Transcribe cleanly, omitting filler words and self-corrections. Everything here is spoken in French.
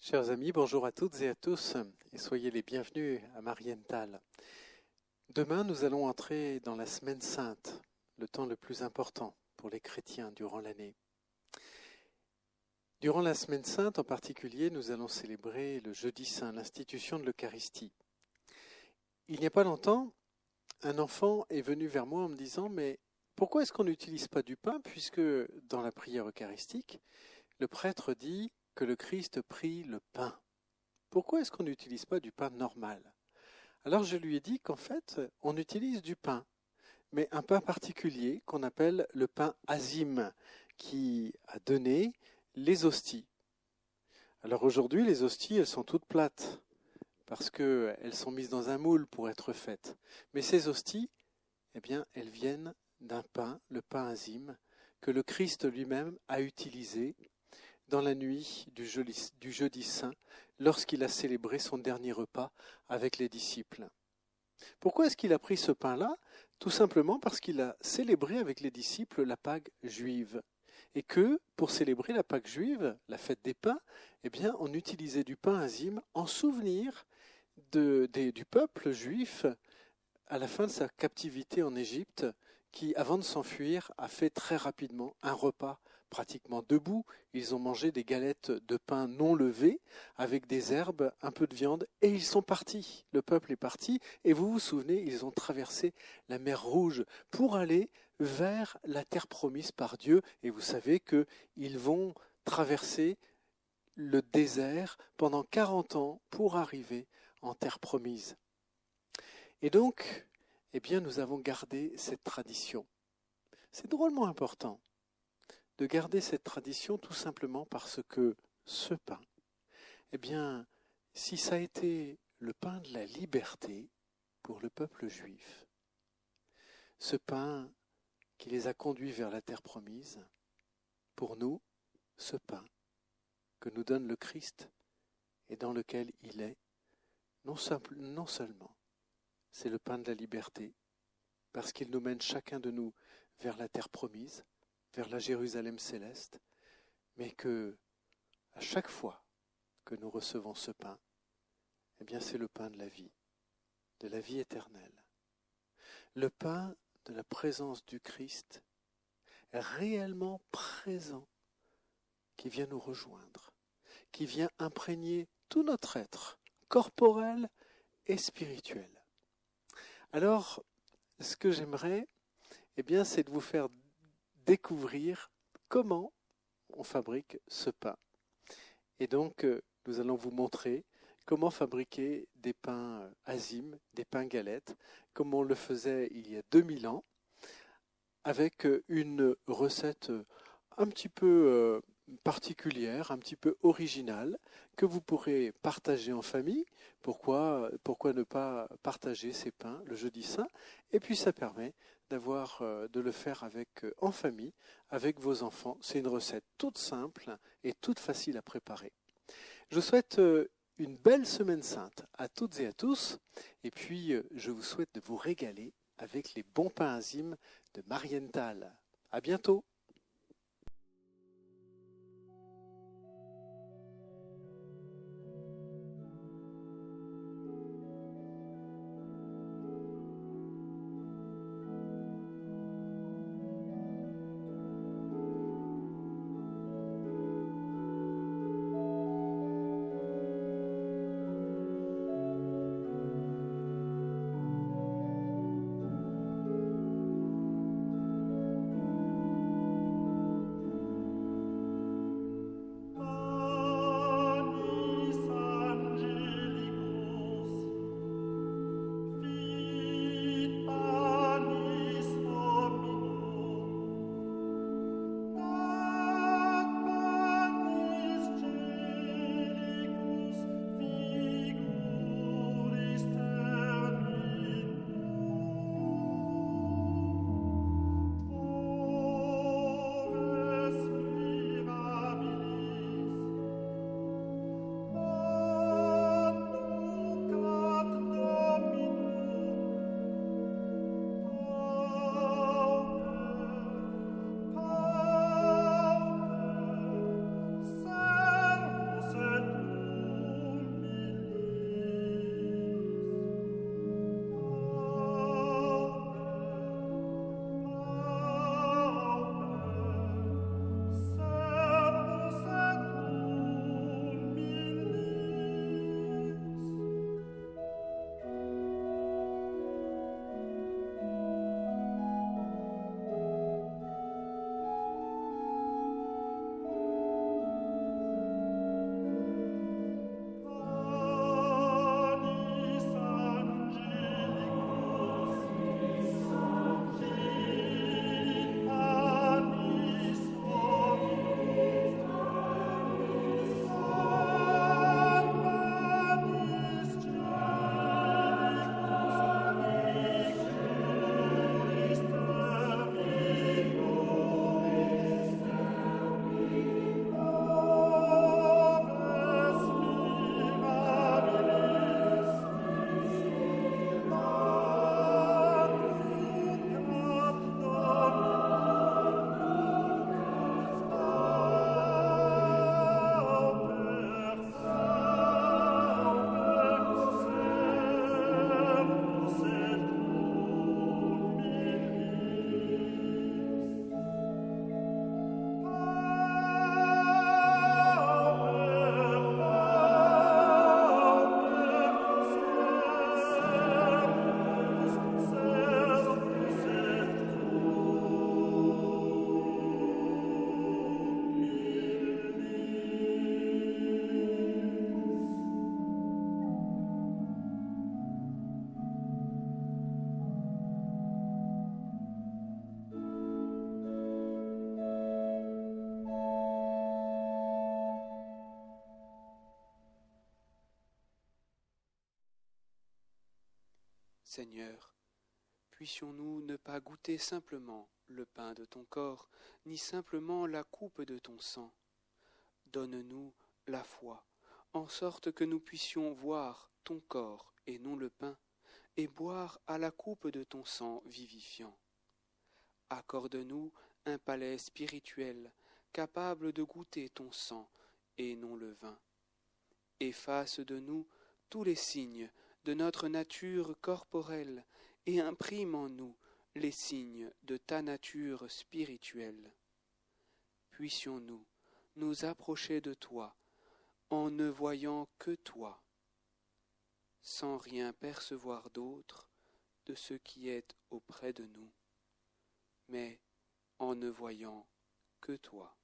Chers amis, bonjour à toutes et à tous et soyez les bienvenus à Marienthal. Demain, nous allons entrer dans la Semaine Sainte, le temps le plus important pour les chrétiens durant l'année. Durant la Semaine Sainte en particulier, nous allons célébrer le Jeudi Saint, l'institution de l'Eucharistie. Il n'y a pas longtemps, un enfant est venu vers moi en me disant « Mais pourquoi est-ce qu'on n'utilise pas du pain puisque dans la prière eucharistique, le prêtre dit que le Christ prit le pain. Pourquoi est-ce qu'on n'utilise pas du pain normal ?» Alors je lui ai dit qu'en fait, on utilise du pain, mais un pain particulier qu'on appelle le pain azime, qui a donné les hosties. Alors aujourd'hui, les hosties, elles sont toutes plates, parce qu'elles sont mises dans un moule pour être faites. Mais ces hosties, eh bien, elles viennent d'un pain, le pain azime, que le Christ lui-même a utilisé dans la nuit du Jeudi Saint, lorsqu'il a célébré son dernier repas avec les disciples. Pourquoi est-ce qu'il a pris ce pain-là ? Tout simplement parce qu'il a célébré avec les disciples la Pâque juive. Et que, pour célébrer la Pâque juive, la fête des pains, eh bien, on utilisait du pain azime en souvenir du peuple juif à la fin de sa captivité en Égypte, qui, avant de s'enfuir, a fait très rapidement un repas pratiquement debout. Ils ont mangé des galettes de pain non levées, avec des herbes, un peu de viande, et ils sont partis. Le peuple est parti, et vous vous souvenez, ils ont traversé la mer Rouge pour aller vers la terre promise par Dieu, et vous savez qu'ils vont traverser le désert pendant 40 ans pour arriver en terre promise. Et donc, eh bien, nous avons gardé cette tradition. C'est drôlement important de garder cette tradition tout simplement parce que ce pain, eh bien, si ça a été le pain de la liberté pour le peuple juif, ce pain qui les a conduits vers la terre promise, pour nous, ce pain que nous donne le Christ et dans lequel il est, non seulement c'est le pain de la liberté, parce qu'il nous mène chacun de nous vers la terre promise, vers la Jérusalem céleste, mais que, à chaque fois que nous recevons ce pain, eh bien c'est le pain de la vie éternelle. Le pain de la présence du Christ, réellement présent, qui vient nous rejoindre, qui vient imprégner tout notre être, corporel et spirituel. Alors, ce que j'aimerais, eh bien, c'est de vous faire découvrir comment on fabrique ce pain. Et donc, nous allons vous montrer comment fabriquer des pains azimes, des pains galettes, comme on le faisait il y a 2000 ans, avec une recette un petit peu particulière, un petit peu originale, que vous pourrez partager en famille. Pourquoi ne pas partager ces pains le Jeudi Saint? Et puis ça permet de le faire en famille, avec vos enfants. C'est une recette toute simple et toute facile à préparer. Je souhaite une belle semaine sainte à toutes et à tous. Et puis, je vous souhaite de vous régaler avec les bons pains azimes de Marienthal. À bientôt! Seigneur, puissions-nous ne pas goûter simplement le pain de ton corps, ni simplement la coupe de ton sang. Donne-nous la foi, en sorte que nous puissions voir ton corps et non le pain, et boire à la coupe de ton sang vivifiant. Accorde-nous un palais spirituel, capable de goûter ton sang et non le vin. Efface de nous tous les signes de notre nature corporelle et imprime en nous les signes de ta nature spirituelle. Puissions-nous nous approcher de toi en ne voyant que toi, sans rien percevoir d'autre de ce qui est auprès de nous, mais en ne voyant que toi.